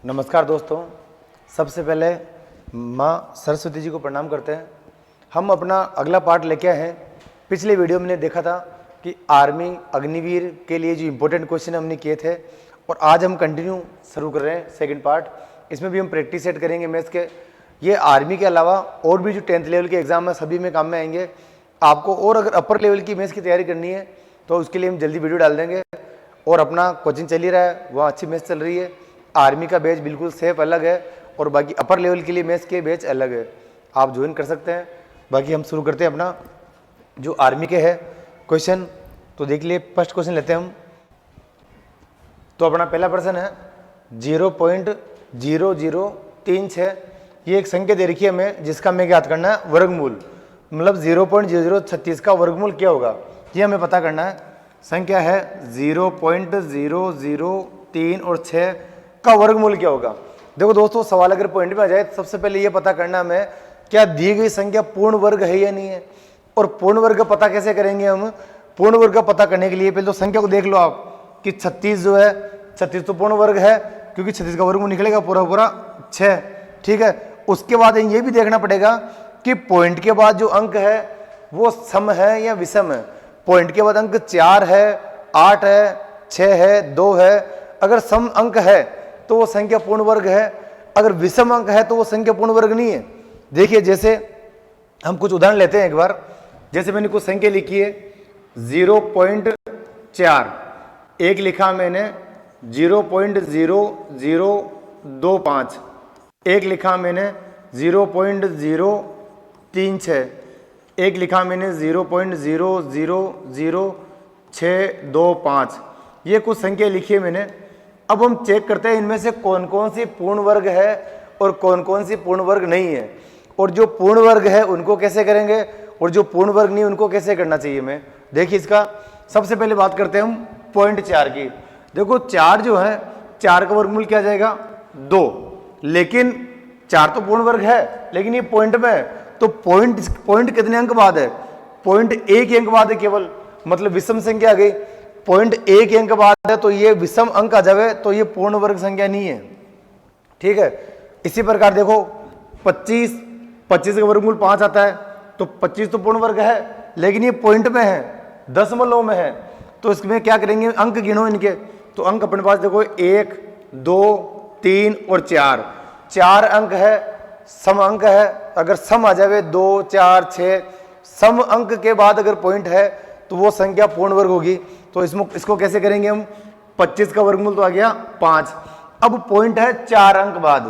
नमस्कार दोस्तों, सबसे पहले माँ सरस्वती जी को प्रणाम करते हैं। हम अपना अगला पार्ट लेके आए हैं। पिछले वीडियो में देखा था कि आर्मी अग्निवीर के लिए जो इम्पोर्टेंट क्वेश्चन हमने किए थे और आज हम कंटिन्यू शुरू कर रहे हैं सेकंड पार्ट। इसमें भी हम प्रैक्टिस सेट करेंगे मैथ्स के। ये आर्मी के अलावा और भी जो 10th लेवल के एग्जाम है सभी में काम में आएंगे आपको। और अगर अपर लेवल की मैथ्स की तैयारी करनी है तो उसके लिए हम जल्दी वीडियो डाल देंगे। और अपना कोचिंग चल ही रहा है, वहाँ अच्छी मैथ्स चल रही है। आर्मी का बैच बिल्कुल सेफ अलग है और बाकी अपर लेवल के लिए मैथ्स के बैच अलग है, आप ज्वाइन कर सकते हैं। बाकी हम शुरू करते हैं अपना जो आर्मी के है क्वेश्चन। तो देख लिए, फर्स्ट क्वेश्चन लेते हैं हम। तो अपना पहला प्रश्न है 0.0036। ये एक संख्या दे रखी है हमें जिसका हमें ज्ञात करना है वर्गमूल। मतलब 0.0036 का वर्गमूल क्या होगा ये हमें पता करना है। संख्या है 0.003 और 6 का वर्गमूल क्या होगा। देखो दोस्तों, सवाल अगर पॉइंट में आ जाए तो सबसे पहले ये पता करना हमें क्या दी गई संख्या पूर्ण वर्ग है या नहीं है। और पूर्ण वर्ग पता कैसे करेंगे हम। पूर्ण वर्ग का पता करने के लिए पहले तो संख्या को देख लो आप कि 36 जो है 36 तो पूर्ण वर्ग है क्योंकि 36 का वर्गमूल निकलेगा पूरा पूरा 6। ठीक है, उसके बाद ये भी देखना पड़ेगा कि पॉइंट के बाद जो अंक है वो सम है या विषम है। पॉइंट के बाद अंक 4 है, 8 है, 6 है, 2 है। अगर सम अंक है तो वो संख्या पूर्ण वर्ग है, अगर विषम अंक है तो वो संख्या पूर्ण वर्ग नहीं है। देखिए, जैसे हम कुछ उदाहरण लेते हैं एक बार। जैसे मैंने कुछ संख्या लिखी है 0.4, एक लिखा मैंने 0.0025, एक लिखा मैंने 0.036, एक लिखा मैंने 0.000625। ये कुछ संख्या लिखी है मैंने। अब हम चेक करते हैं इनमें से कौन कौन सी पूर्ण वर्ग है और कौन कौन सी पूर्ण वर्ग नहीं है। और जो पूर्ण वर्ग है उनको कैसे करेंगे और जो पूर्ण वर्ग नहीं उनको कैसे करना चाहिए हमें। देखिए, इसका सबसे पहले बात करते हैं हम पॉइंट 4 की। देखो 4 जो है 4 का वर्गमूल क्या जाएगा 2, लेकिन 4 तो पूर्ण वर्ग है लेकिन ये पॉइंट में है तो पॉइंट कितने अंक बाद है। पॉइंट 1 अंक बाद है केवल, मतलब विषम संख्या आ गई। पॉइंट 1 अंक बाद है तो ये विषम अंक आ जावे तो ये पूर्ण वर्ग संख्या नहीं है। ठीक है, इसी प्रकार देखो 25 का वर्गमूल 5 आता है तो 25 तो पूर्ण वर्ग है लेकिन ये पॉइंट में है, दशमलव में है। तो इसमें क्या करेंगे, अंक गिनो इनके। तो अंक अपने पास देखो 1, 2, 3 और 4 अंक है, सम अंक है। अगर सम आ जावे 2, 4, 6, सम अंक के बाद अगर पॉइंट है तो वो संख्या पूर्ण वर्ग होगी। तो इसको कैसे करेंगे हम। 25 का वर्गमूल तो आ गया 5। अब पॉइंट है 4 अंक बाद,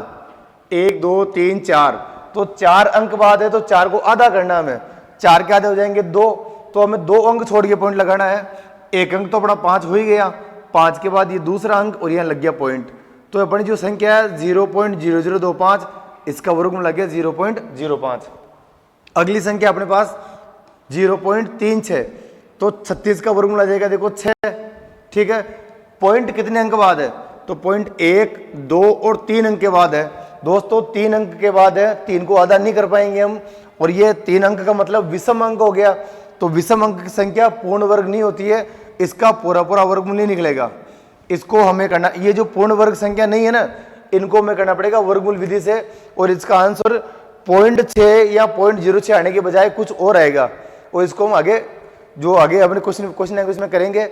1, 2, 3, 4, तो 4 अंक बाद है तो 4 को आधा करना हमें। 4 के आधे हो जाएंगे 2, तो हमें 2 अंक छोड़ के पॉइंट लगाना है। एक अंक तो अपना 5 हो ही गया, 5 के बाद ये दूसरा अंक और यहाँ लग गया पॉइंट। तो अपनी जो संख्या है 0.0025, इसका वर्गमूल लग गया 0.05। अगली संख्या अपने पास 0.36, तो 36 का वर्गमूल आ जाएगा देखो 6। ठीक है, पॉइंट कितने अंक बाद है तो पॉइंट 1, 2 और 3 अंक के बाद है। दोस्तों 3 अंक के बाद है, 3 को आधा नहीं कर पाएंगे हम। और ये 3 अंक का मतलब विषम अंक हो गया। तो विषम अंक की संख्या पूर्ण वर्ग नहीं होती है, इसका पूरा पूरा वर्गमूल नहीं निकलेगा। इसको हमें करना, ये जो पूर्ण वर्ग संख्या नहीं है ना, इनको हमें करना पड़ेगा वर्गमूल विधि से। और इसका आंसर 0.6 या 0.06 आने के बजाय कुछ और आएगा। और इसको हम आगे अपने क्वेश्चन आएंगे उसमें करेंगे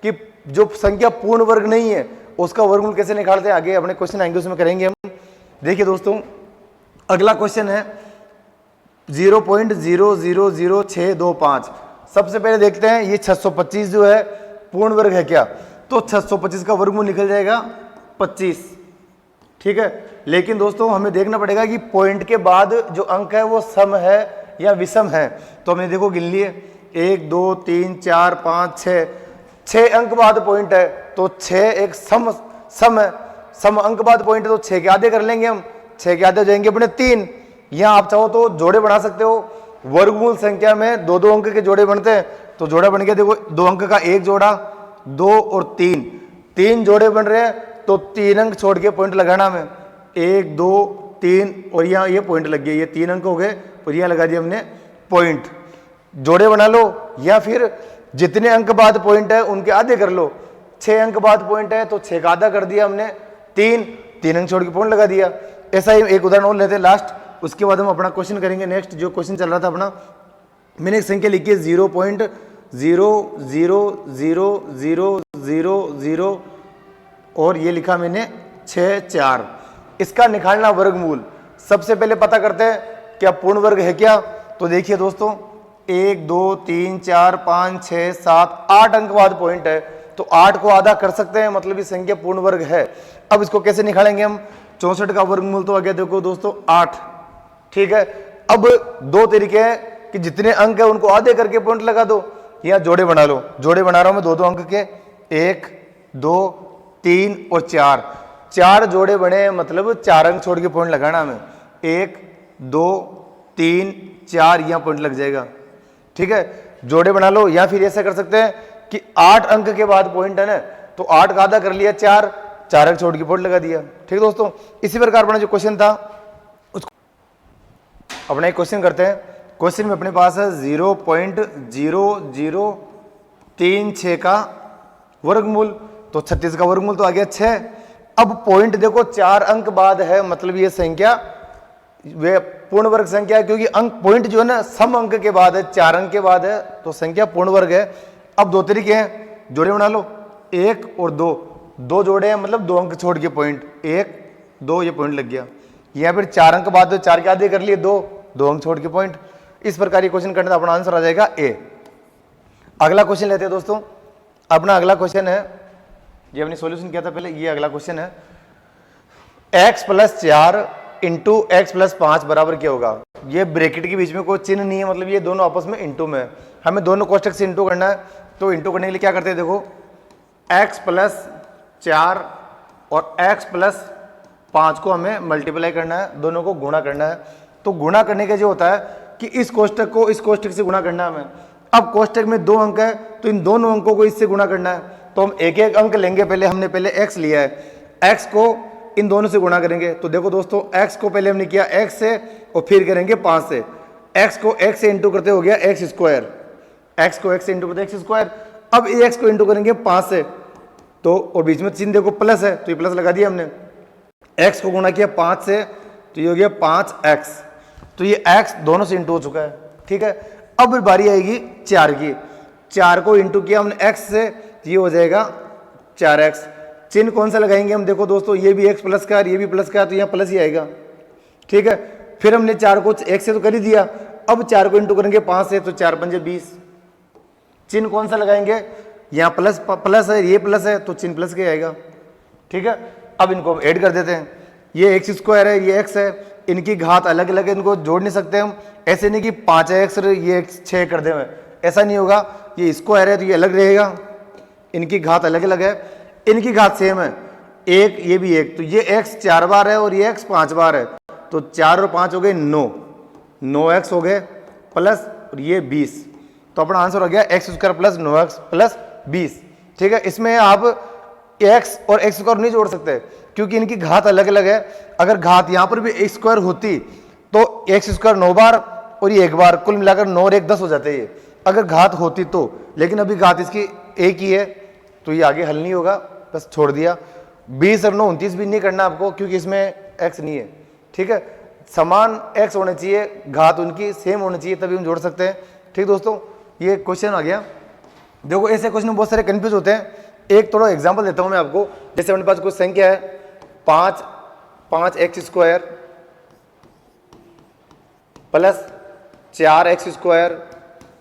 कि जो संख्या पूर्ण वर्ग नहीं है उसका वर्गमूल कैसे निकालते हैं। आगे अपने क्वेश्चन आएंगे उसमें करेंगे हम। देखिए दोस्तों, अगला क्वेश्चन है 0.0000625। सबसे पहले देखते हैं ये 625 जो है पूर्ण वर्ग है क्या। तो 625 का वर्गमूल निकल जाएगा 25। ठीक है, लेकिन दोस्तों हमें देखना पड़ेगा कि पॉइंट के बाद जो अंक है वो सम है या विषम है। तो हमने देखो गिन लिए 1, 2, 3, 4, 5, 6 अंक बाद पॉइंट है तो 6 एक सम है। सम अंक बाद पॉइंट है तो 6 के आधे कर लेंगे हम। 6 के आधे हो जाएंगे अपने 3। यहाँ आप चाहो तो जोड़े बना सकते हो। वर्गमूल संख्या में 2-2 अंक के जोड़े बनते हैं तो जोड़ा बन गया देखो 2 अंक का एक जोड़ा, 2 और 3 जोड़े बन रहे हैं तो 3 अंक छोड़ के पॉइंट लगाना हमें। 1, 2, 3 और यहाँ ये पॉइंट लग गया, ये 3 अंक हो गए और यहाँ लगा दिया हमने पॉइंट। जोड़े बना लो या फिर जितने अंक बाद पॉइंट है उनके आधे कर लो। 6 अंक बाद पॉइंट है तो 6 का आधा कर दिया हमने 3 3 अंक छोड़ के पॉइंट लगा दिया। ऐसा ही एक उदाहरण और लेते हैं लास्ट, उसके बाद हम अपना क्वेश्चन करेंगे। नेक्स्ट जो क्वेश्चन चल रहा था अपना, मैंने एक संख्या लिखी है 0.00000 और ये लिखा मैंने 64। इसका निकालना वर्गमूल। सबसे पहले पता करते हैं क्या पूर्ण वर्ग है क्या। तो देखिए दोस्तों 1 2 3 4 5 6 7 8 अंक बाद पॉइंट है, तो 8 को आधा कर सकते हैं, मतलब ये संख्या पूर्ण वर्ग है। अब इसको कैसे निकालेंगे हम, 64 का वर्गमूल तो आ गया देखो दोस्तों 8, ठीक है। अब दो तरीके हैं कि जितने अंक है उनको आधे करके पॉइंट लगा दो, या जोड़े बना लो। जोड़े बना रहा हूं मैं दो अंक के, 1 2 3 और 4, 4 जोड़े बने, मतलब 4 अंक छोड़ के पॉइंट लगाना हमें। 1 2 3 4 यहां पॉइंट लग जाएगा, ठीक है। जोड़े बना लो, या फिर ऐसा कर सकते हैं कि 8 अंक के बाद पॉइंट है ना, तो 8 का आधा कर लिया 4 अंक छोड़ के पॉइंट लगा दिया, ठीक है दोस्तों। इसी प्रकार अपना जो क्वेश्चन था उसको अपना एक क्वेश्चन करते हैं। क्वेश्चन में अपने पास है 0.0036 का वर्गमूल, तो 36 का वर्गमूल तो आ गया 6। अब पॉइंट देखो 4 अंक बाद है, मतलब ये संख्या वे पूर्ण वर्ग संख्या है, क्योंकि अंक पॉइंट जो है ना सम अंक के बाद है, 4 अंक के बाद है, तो संख्या पूर्ण वर्ग है। अब दो तरीके हैं, जोड़े बना लो, 1 और 2, 2 जोड़े हैं, मतलब 2 अंक छोड़ के पॉइंट, 1 2 ये पॉइंट लग गया। या फिर 4 अंक बाद 4 के आधे कर लिए, 2 अंक छोड़ के पॉइंट। इस प्रकार ये क्वेश्चन करने का अपना आंसर आ जाएगा ए। अगला क्वेश्चन लेते हैं दोस्तों। अपना अगला क्वेश्चन है, ये हमने सॉल्यूशन किया था पहले, ये अगला क्वेश्चन है, x + 4 इंटू एक्स + 5 बराबर क्या होगा। ये ब्रैकेट के बीच में कोई चिन्ह नहीं है, मतलब ये दोनों आपस में इंटू में है, हमें दोनों कोष्टक से इंटू करना है। तो इंटू करने के लिए क्या करते हैं, देखो x + 4 और x + 5 को हमें मल्टीप्लाई करना है, दोनों को गुणा करना है। तो गुणा करने का जो होता है कि इस कोष्टक को इस कोष्टक से गुणा करना है हमें। अब कोष्टक में 2 अंक है, तो इन दोनों अंकों को इससे गुणा करना है, तो हम एक एक अंक लेंगे। हमने पहले x लिया है, x को इन दोनों से गुणा करेंगे। तो देखो दोस्तों x को पहले हमने किया x से और फिर करेंगे 5 से। x को x से इंटू करते हो गया x स्क्वायर, x को x से इंटू करते x स्क्वायर। अब x को इंटू करेंगे 5 से, तो और बीच में चिन्ह देखो प्लस है, तो ये प्लस लगा दिया हमने। x को गुणा किया 5 से, तो ये हो गया 5x, तो ये x दोनों से इंटू हो चुका है, ठीक है। अब बारी आएगी 4 की, 4 को इंटू किया हमने x से, तो ये हो जाएगा 4x। चिन्ह कौन सा लगाएंगे हम, देखो दोस्तों ये भी x प्लस का है, ये भी प्लस का है, तो यहाँ प्लस ही आएगा, ठीक है। फिर हमने 4 को x से तो कर ही दिया, अब 4 को इंटू करेंगे 5 से, तो 4 पंजे 20। चिन्ह कौन सा लगाएंगे, यहाँ प्लस है, ये प्लस है, तो चिन्ह प्लस के आएगा, ठीक है। अब इनको ऐड कर देते हैं, ये x स्क्वायर है, ये x है, इनकी घात अलग अलग है, इनको जोड़ नहीं सकते हम। ऐसे नहीं कि 5x ये 6 कर दे, ऐसा नहीं होगा। ये स्क्वायर है तो ये अलग रहेगा, इनकी घात अलग अलग है, इनकी घात सेम है, 1 ये भी 1, तो ये x 4 बार है और ये x 5 बार है, तो 4 और 5 हो गए 9x हो गए प्लस और ये 20। तो अपना आंसर हो गया x² + 9x + 20, ठीक है। इसमें आप x और x² नहीं जोड़ सकते क्योंकि इनकी घात अलग अलग है। अगर घात यहाँ पर भी x² होती तो x² 9 बार और ये 1 बार, कुल मिलाकर 9 और 1 10 हो जाते ये, अगर घात होती तो। लेकिन अभी घात इसकी एक ही है, तो ये आगे हल नहीं होगा, बस छोड़ दिया। 20 और 9 29 भी नहीं करना आपको, क्योंकि इसमें x नहीं है, ठीक है। समान x होने चाहिए, घात उनकी सेम होनी चाहिए, तभी हम जोड़ सकते हैं, ठीक दोस्तों। ये क्वेश्चन आ गया। देखो ऐसे क्वेश्चन में बहुत सारे कंफ्यूज होते हैं। एक थोड़ा एग्जांपल देता हूं मैं आपको। जैसे अपने पास कोई संख्या है 5x² plus 4x²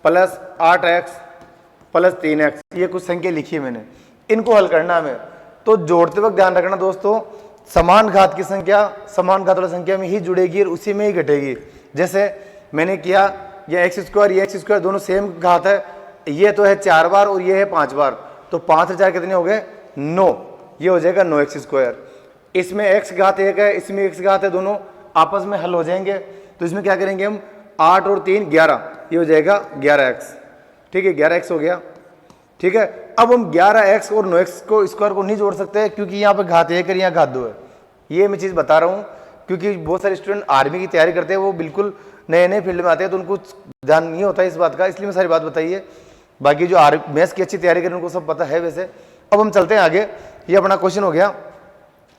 plus 8x plus 3x, ये कुछ संख्या लिखी है मैंने, इनको हल करना है हमें। तो जोड़ते वक्त ध्यान रखना दोस्तों, समान घात की संख्या समान घात वाली संख्या में ही जुड़ेगी और उसी में ही घटेगी। जैसे मैंने किया, ये x² ये x² दोनों सेम घात है, ये तो है 4 बार और ये है 5 बार, तो 5 और 4 कितने हो गए 9, ये हो जाएगा 9x²। इसमें x घात 1 है, इसमें x घात है, दोनों आपस में हल हो जाएंगे। तो इसमें क्या करेंगे हम, 8 और 3 11, ये हो जाएगा 11x, ठीक है, 11x हो गया, ठीक है। अब हम 11x और 9x को स्क्वायर को नहीं जोड़ सकते क्योंकि यहाँ पे घात 1 है, यहाँ घात 2 है। ये मैं चीज़ बता रहा हूँ क्योंकि बहुत सारे स्टूडेंट आर्मी की तैयारी करते हैं, वो बिल्कुल नए नए फील्ड में आते हैं, तो उनको ध्यान नहीं होता इस बात का, इसलिए मैं सारी बात बताइए। बाकी जो मैथ्स की अच्छी तैयारी करें उनको सब पता है वैसे। अब हम चलते हैं आगे। ये अपना क्वेश्चन हो गया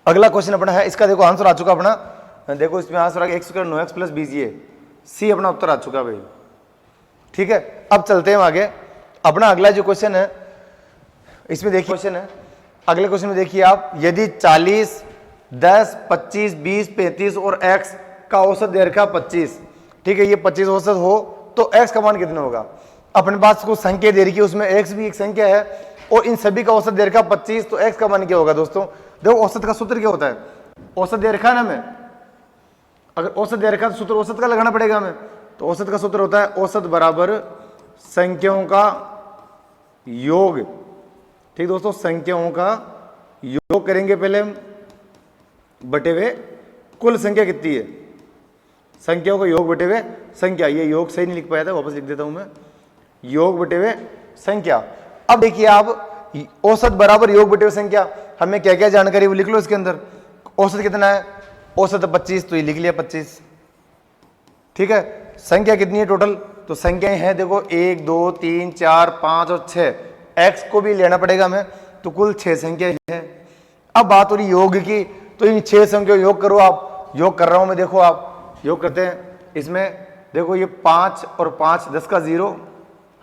अगला क्वेश्चन अपना है, इसका देखो आंसर आ चुका अपना, देखो इसमें आंसर आ गया x² 9x प्लस 20 ये सी अपना उत्तर आ चुका भाई। ठीक है, अब चलते हैं आगे। अपना अगला जो क्वेश्चन है इसमें देखिए, क्वेश्चन है अगले क्वेश्चन में देखिए आप, यदि 40, 10, 25, 20, 35 और x का औसत दे रखा 25, ठीक है, ये 25 औसत हो तो x का मान कितना होगा। अपने पास कुछ संख्या दे रखी है, उसमें x भी एक संख्या है और इन सभी का औसत दे रखा 25, तो x का मान क्या होगा दोस्तों। देखो औसत का सूत्र क्या होता है, औसत दे रखा है ना हमें, अगर औसत दे रखा है तो सूत्र औसत का लगाना पड़ेगा हमें। तो औसत का सूत्र होता है औसत बराबर संख्याओं का योग। ठीक दोस्तों, संख्याओं का योग करेंगे पहले हम, बटे हुए कुल संख्या कितनी है, संख्याओं का योग बटे हुए संख्या। ये योग सही नहीं लिख पाया था, वापस लिख देता हूं मैं, योग बटे हुए संख्या। अब देखिए आप, औसत बराबर योग बटे हुए संख्या, हमें क्या क्या जानकारी वो लिख लो इसके अंदर। औसत कितना है, औसत 25, तो ये लिख लिया 25। ठीक है, संख्या कितनी है टोटल, तो संख्याएं हैं देखो 1, 2, 3, 4, 5 और 6, x को भी लेना पड़ेगा हमें, तो कुल 6 संख्या है। अब बात हो रही योग की, तो इन 6 संख्या योग करो आप, योग कर रहा हूं मैं, देखो आप योग करते हैं। इसमें देखो ये 5 और 5 10 का 0,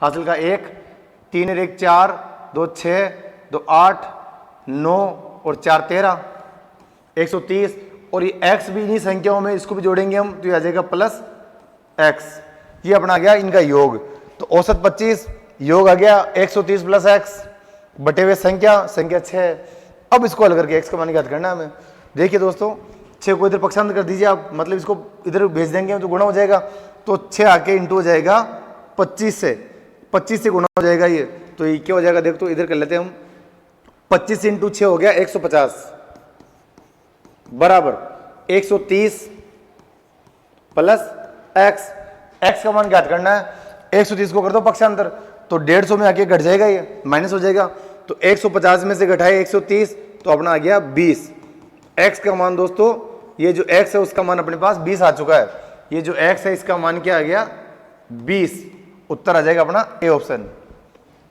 हासिल का 1, 3 और 1 4, 2 6, 2 8, 9 और 4 13, 130। और ये x भी इन्हीं संख्याओं में, इसको भी जोड़ेंगे हम तो ये आ जाएगा प्लस x। ये अपना आ गया इनका योग। तो औसत 25, योग आ गया 130 प्लस x बटे हुए संख्या 6। अब इसको हल करके x का मान ज्ञात करना है हमें। देखिए दोस्तों, 6 को इधर पक्षांतर कर दीजिए आप, मतलब इसको इधर भेज देंगे तो गुणा हो जाएगा, तो 6 आके इंटू हो जाएगा 25 से गुणा हो जाएगा ये, तो ये क्या हो जाएगा देख, तो इधर कर लेते हैं हम, 25 इंटू 6 हो गया 150 बराबर 130 प्लस x का मान ज्ञात करना है। 130 को कर दो पक्षांतर, तो 150 में आके घट जाएगा, ये माइनस हो जाएगा, तो 150 में से घटाए 130, तो अपना आ गया 20। x का मान दोस्तों, ये जो x है उसका मान अपने पास 20 आ चुका है, ये जो x है इसका मान क्या आ गया 20, उत्तर आ जाएगा अपना ए ऑप्शन।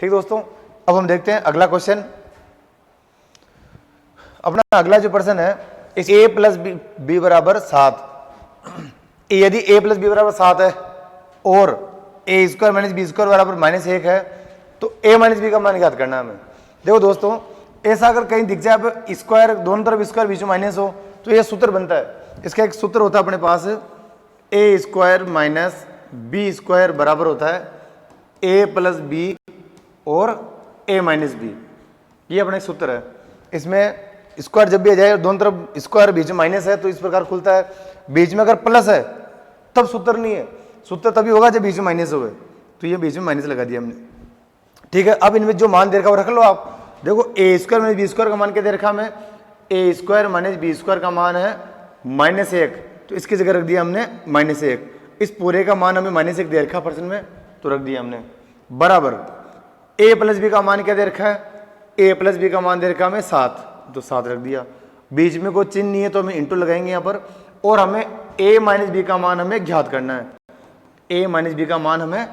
ठीक दोस्तों, अब हम देखते हैं अगला क्वेश्चन। अपना अगला जो प्रश्न है, इस a प्लस बी बराबर 7, यदि a प्लस बी बराबर 7 है और a square minus b square बराबर -1 है, तो a माइनस बी का मान ज्ञात करना है हमें। देखो दोस्तों, ऐसा अगर कहीं दिख जाए स्क्वायर, दोनों तरफ स्क्वायर बीच में माइनस हो, तो ये सूत्र बनता है, इसका एक सूत्र होता है अपने पास, a square minus b square बराबर होता है a प्लस बी और a माइनस बी। ये अपना एक सूत्र है। इसमें स्क्वायर जब भी आ जाए, दोनों तरफ स्क्वायर बीच में माइनस है, तो इस प्रकार खुलता है। बीच में अगर प्लस है तब सूत्र नहीं है, सूत्र तभी होगा जब बीच में माइनस हो, तो ये बीच में माइनस लगा दिया हमने। ठीक है, अब इनमें जो मान दे रखा वो रख लो आप। देखो a square minus b square का मान क्या दे रखा हमें, a square minus b square का मान है -1, तो इसकी जगह रख दिया हमने -1। इस पूरे का मान हमें -1 दे रखा प्रश्न में, तो रख दिया हमने बराबर a प्लस बी का मान क्या दे रखा है, a प्लस बी का मान दे रखा हमें 7, तो 7 रख दिया। बीच में कोई चिन्ह नहीं है तो हमें इंटू लगाएंगे यहाँ पर, और हमें a माइनस बी का मान हमें ज्ञात करना है, a माइनस बी का मान हमें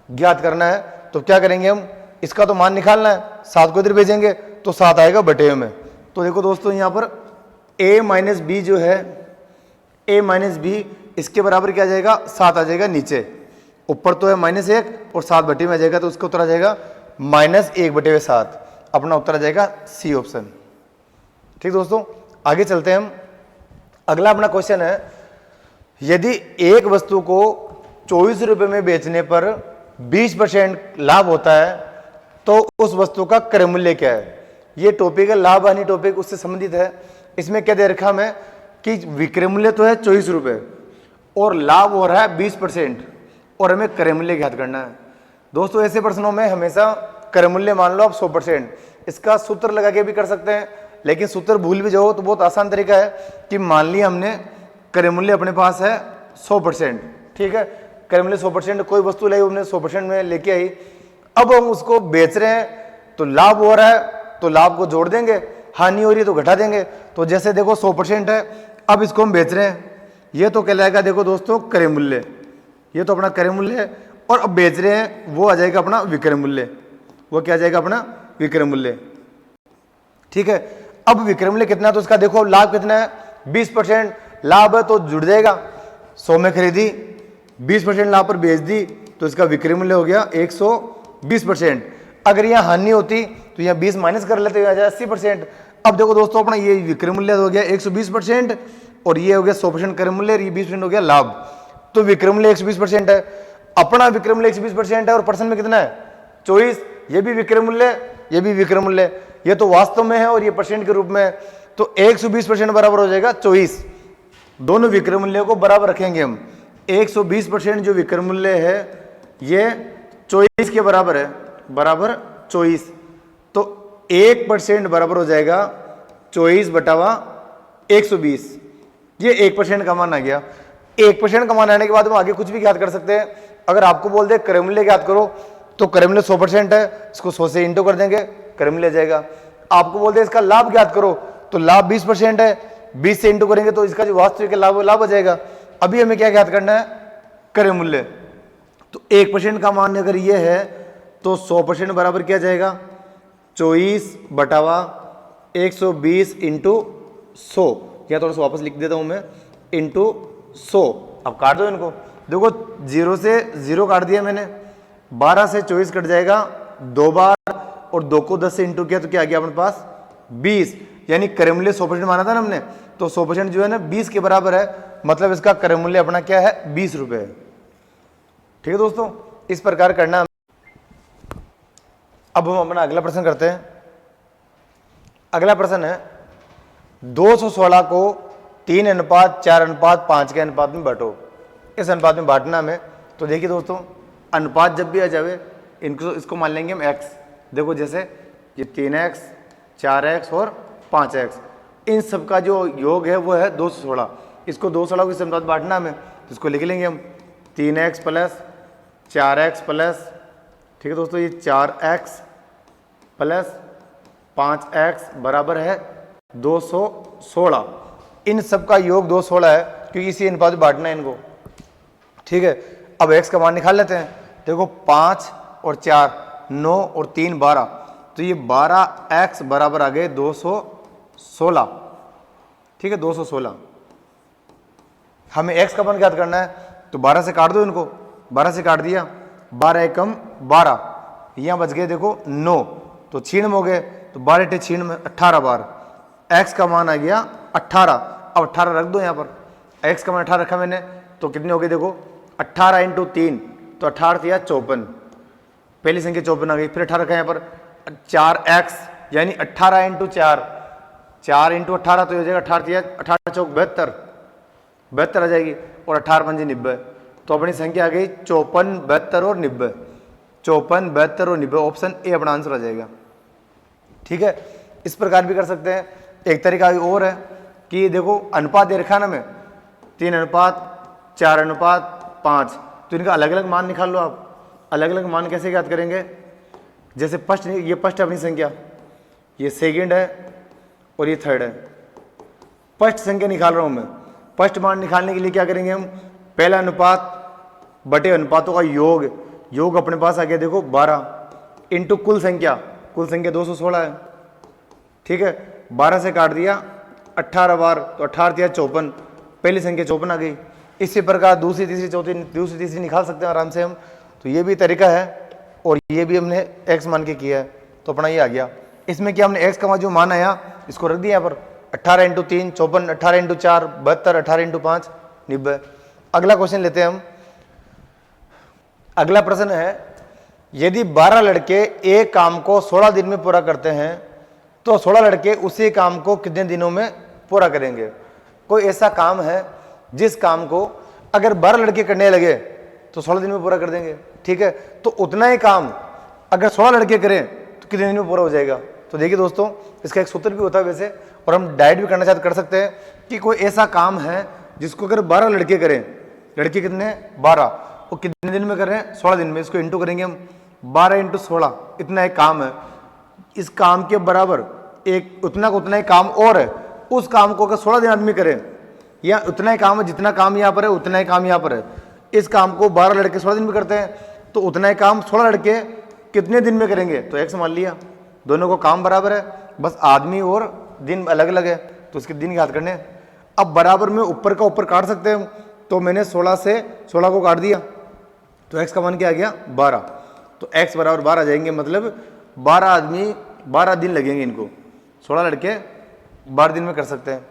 ज्ञात करना है। तो क्या करेंगे हम, इसका तो मान निकालना है, 7 को इधर भेजेंगे तो 7 आएगा बटे में। तो देखो दोस्तों, यहाँ पर a माइनस बी जो है, a माइनस बी इसके बराबर क्या आ जाएगा, 7 आ जाएगा नीचे, ऊपर तो है -1 और 7 बटे में आ जाएगा, तो उसका उत्तर आ जाएगा -1 बटे 7। अपना उत्तर आ जाएगा सी ऑप्शन। ठीक दोस्तों, आगे चलते हैं हम। अगला अपना क्वेश्चन है, यदि एक वस्तु को 24 रुपए में बेचने पर 20% लाभ होता है, तो उस वस्तु का क्रय मूल्य क्या है। ये टॉपिक है लाभ हानि टॉपिक, उससे संबंधित है। इसमें क्या दे रखा हमें कि विक्रय मूल्य तो है 24 रुपए और लाभ हो रहा है 20%, और हमें क्रय मूल्य ज्ञात करना है। दोस्तों, ऐसे प्रश्नों में हमेशा क्रय मूल्य मान लो आप 100%, इसका सूत्र लगा के भी कर सकते हैं, लेकिन सूत्र भूल भी जाओ तो बहुत आसान तरीका है कि मान लिया हमने क्रय मूल्य अपने पास है 100%, ठीक है, क्रय मूल्य 100%, कोई वस्तु लाई हमने 100% में लेके आई, अब हम उसको बेच रहे हैं तो लाभ हो रहा है तो लाभ को जोड़ देंगे, हानि हो रही है तो घटा देंगे। तो जैसे देखो 100% है, अब इसको हम बेच रहे हैं, ये तो कहलाएगा देखो दोस्तों क्रय मूल्य, ये तो अपना क्रय मूल्य है, और अब बेच रहे हैं वो आ जाएगा अपना विक्रय मूल्य, वो क्या आ जाएगा अपना विक्रय मूल्य। ठीक है, अब विक्रय मूल्य कितना है तो उसका देखो लाभ कितना है 20% लाभ है तो जुड़ जाएगा। 100 में खरीदी 20% लाभ पर बेच दी तो इसका विक्रय मूल्य हो गया 120%। अगर यहाँ हानि होती तो यहाँ 20 माइनस कर लेते हैं 80%। अब देखो दोस्तों अपना ये विक्रय मूल्य हो गया 120% और ये हो गया 100% क्रय मूल्य, ये 20% हो गया लाभ। तो विक्रय मूल्य 120% है, अपना विक्रय मूल्य 120% है और परसेंट में कितना है 24। ये भी विक्रय मूल्य, ये भी विक्रय मूल्य, ये तो वास्तव में है और ये परसेंट के रूप में है। तो 120% बराबर हो जाएगा 24। दोनों विक्रय मूल्यों को बराबर रखेंगे हम। 120% जो विक्रय मूल्य है ये 24 के बराबर है, बराबर 24। तो 1% बराबर हो जाएगा 24 बटावा 120। ये 1% का मान आ गया। 1% का मान आने के बाद हम आगे कुछ भी ज्ञात कर सकते हैं। अगर आपको बोल दे क्रय मूल्य ज्ञात करो तो क्रय मूल्य 100% है, इसको 100 से इंटू कर देंगे, क्रय मूल्य जाएगा। आपको बोल दे इसका लाभ ज्ञात करो तो लाभ 20% है, 20 से इंटू करेंगे तो इसका जो वास्तविक लाभ लाभ हो जाएगा। अभी हमें क्या ज्ञात करना है क्रय मूल्य। तो 1% का मान अगर ये है तो 100% बराबर क्या जाएगा 24 बटावा 120 इंटू 100। या थोड़ा सा वापस लिख देता हूं मैं, इंटू 100। अब काट दो इनको, देखो 0 से 0 काट दिया मैंने, 12 से 24 कट जाएगा 2 बार और 2 को 10 से इंटू किया तो क्या आ गया अपने पास 20। यानी क्रय मूल्य 100% माना था ना हमने, तो 100% जो है ना 20 के बराबर है, मतलब इसका क्रय मूल्य अपना क्या है 20 रुपए है। ठीक है दोस्तों, इस प्रकार करना। अब हम अपना अगला प्रश्न करते हैं। अगला प्रश्न है 216 को 3:4:5 के अनुपात में बांटो। इस अनुपात में बांटना हमें। तो देखिए दोस्तों अनुपात जब भी आ जावे इसको मान लेंगे हम x। देखो जैसे ये 3x 4x और 5x, इन सब का जो योग है वो है 216। इसको 216 को इस अनुपात बांटना हमें, तो इसको लिख लेंगे हम 3x प्लस 4x प्लस, ठीक है दोस्तों, ये 4x प्लस 5x बराबर है 216। इन सब का योग 216 है क्योंकि इसी अनुपात में बांटना है इनको। ठीक है, अब x का मान निकाल लेते हैं। देखो 5 और 4 9 और 3 12, तो ये 12x बराबर आ गए 216। ठीक है 216। हमें x का मान ज्ञात करना है तो 12 से काट दो इनको, 12 से काट दिया, 12 एकम 12, यहाँ बच गए देखो 9, तो 6 हो गए, तो 12 × 6 में 18 बार। x का मान आ गया 18। अब 18 रख दो यहाँ पर, x का मान 18 रखा मैंने, तो कितने हो गए देखो 18 × 3, तो 18 दिया 54, पहली संख्या 54 आ गई। फिर 18 रखा यहाँ पर 4x यानी 18 × 4, 4 × 18 तो हो जाएगा 18 दिया 18 चौक 72, 72 आ जाएगी, और 18 पंजे 90, तो अपनी संख्या आ गई 54 72 और 90। 54 72 और 90 ऑप्शन ए अपना आंसर आ जाएगा। ठीक है, इस प्रकार भी कर सकते हैं। एक तरीका और है कि देखो अनुपात दे रखा है ना हमें 3:4:5, तो इनका अलग अलग मान निकाल लो आप। अलग अलग मान कैसे ज्ञात करेंगे, जैसे फर्स्ट, ये फर्स्ट है अपनी संख्या, ये सेकंड है और ये थर्ड है। फर्स्ट संख्या निकाल रहा हूं मैं। फर्स्ट मान निकालने के लिए क्या करेंगे हम, पहला अनुपात बटे अनुपातों का योग, योग अपने पास आ गया देखो 12 इंटू कुल संख्या 216 है। ठीक है, 12 से काट दिया 18 बार, तो 18 दिया 54, पहली संख्या 54 आ गई। इसी प्रकार दूसरी तीसरी चौथी दूसरी तीसरी निकाल सकते हैं आराम से हम। तो ये भी तरीका है और ये भी हमने x मान के किया है, तो अपना ये आ गया। इसमें क्या हमने x का जो मान आया इसको रख दिया यहाँ पर, 18 × 3 54, 18 × 4 72, 18 × 5 90। अगला क्वेश्चन लेते हैं हम। अगला प्रश्न है यदि 12 लड़के एक काम को 16 दिन में पूरा करते हैं तो 16 लड़के उसी काम को कितने दिनों में पूरा करेंगे। कोई ऐसा काम है जिस काम को अगर 12 लड़के करने लगे तो 16 दिन में पूरा कर देंगे। ठीक है, तो उतना ही काम अगर 16 लड़के करें तो कितने दिन में पूरा हो जाएगा। तो देखिए दोस्तों इसका एक सूत्र भी होता है वैसे, और हम डायरेक्ट भी करना चाहते कर सकते हैं कि कोई ऐसा काम है जिसको अगर 12 लड़के करें, लड़के कितने 12, वो कितने दिन में कर रहे हैं 16 दिन में, इसको इंटू करेंगे हम, 12 × 16 इतना एक काम है। इस काम के बराबर एक उतना ही काम और है, उस काम को अगर 16 दिन आदमी करे, या उतना ही काम है जितना काम यहाँ पर है उतना ही काम यहाँ पर है। इस काम को 12 लड़के 16 दिन में करते हैं, तो उतना ही काम 16 लड़के कितने दिन में करेंगे, तो x मान लिया। दोनों को काम बराबर है, बस आदमी और दिन अलग अलग है तो उसके दिन याद करने हैं। अब बराबर में ऊपर का ऊपर काट सकते हैं, तो मैंने 16 से 16 को काट दिया तो x का मान क्या आ गया 12, तो x बराबर 12 आ जाएंगे, मतलब 12 आदमी 12 दिन लगेंगे इनको, 16 लड़के 12 दिन में कर सकते हैं,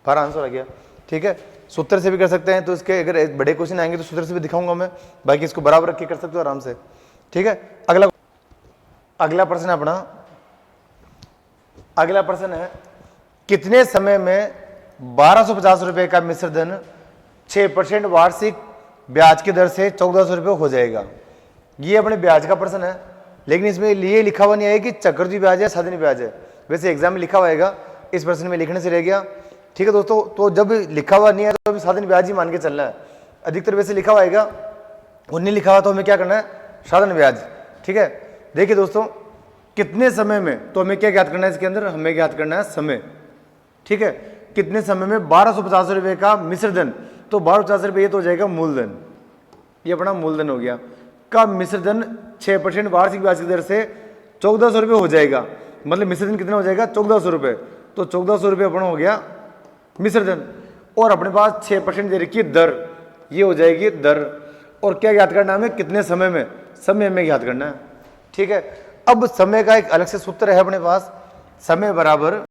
12 आंसर आ गया। ठीक है, सूत्र से भी कर सकते हैं, तो इसके अगर एक बड़े क्वेश्चन आएंगे तो सूत्र से भी दिखाऊंगा मैं, बाकी इसको बराबर रख के कर सकते हो आराम से। ठीक है, अगला प्रश्न अपना, अगला प्रश्न है कितने समय में 1250 रुपए का मिश्र धन 6% वार्षिक ब्याज की दर से 1400 रुपये हो जाएगा। ये अपने ब्याज का प्रश्न है, लेकिन इसमें ये लिखा हुआ नहीं है कि चक्रवृद्धि ब्याज है साधनी ब्याज है, वैसे एग्जाम में लिखा हुआ है, इस प्रश्न में लिखने से रह गया। ठीक है दोस्तों, तो जब लिखा हुआ नहीं है तो अभी साधन ब्याज ही मान के चलना है, अधिकतर वैसे लिखा हुआ आएगा, और नहीं लिखा हुआ तो हमें क्या करना है साधन ब्याज। ठीक है, देखिए दोस्तों कितने समय में, तो हमें क्या ज्ञात करना है इसके अंदर, हमें ज्ञात करना है समय। ठीक है, कितने समय में 1250 रुपये का मिश्र धन, तो 1250 रुपये ये तो हो जाएगा मूलधन, ये अपना मूलधन हो गया, का मिश्र धन 6% वार्षिक ब्याज की दर से 1400 रुपये हो जाएगा, मतलब मिश्र धन कितना हो जाएगा 1400 रुपये, तो 1400 रुपये अपना हो गया मिश्र धन, और अपने पास 6% दे रखी है दर, ये हो जाएगी दर, और क्या याद करना है हमें कितने समय में, समय में याद करना है। ठीक है, अब समय का एक अलग से सूत्र है अपने पास, समय बराबर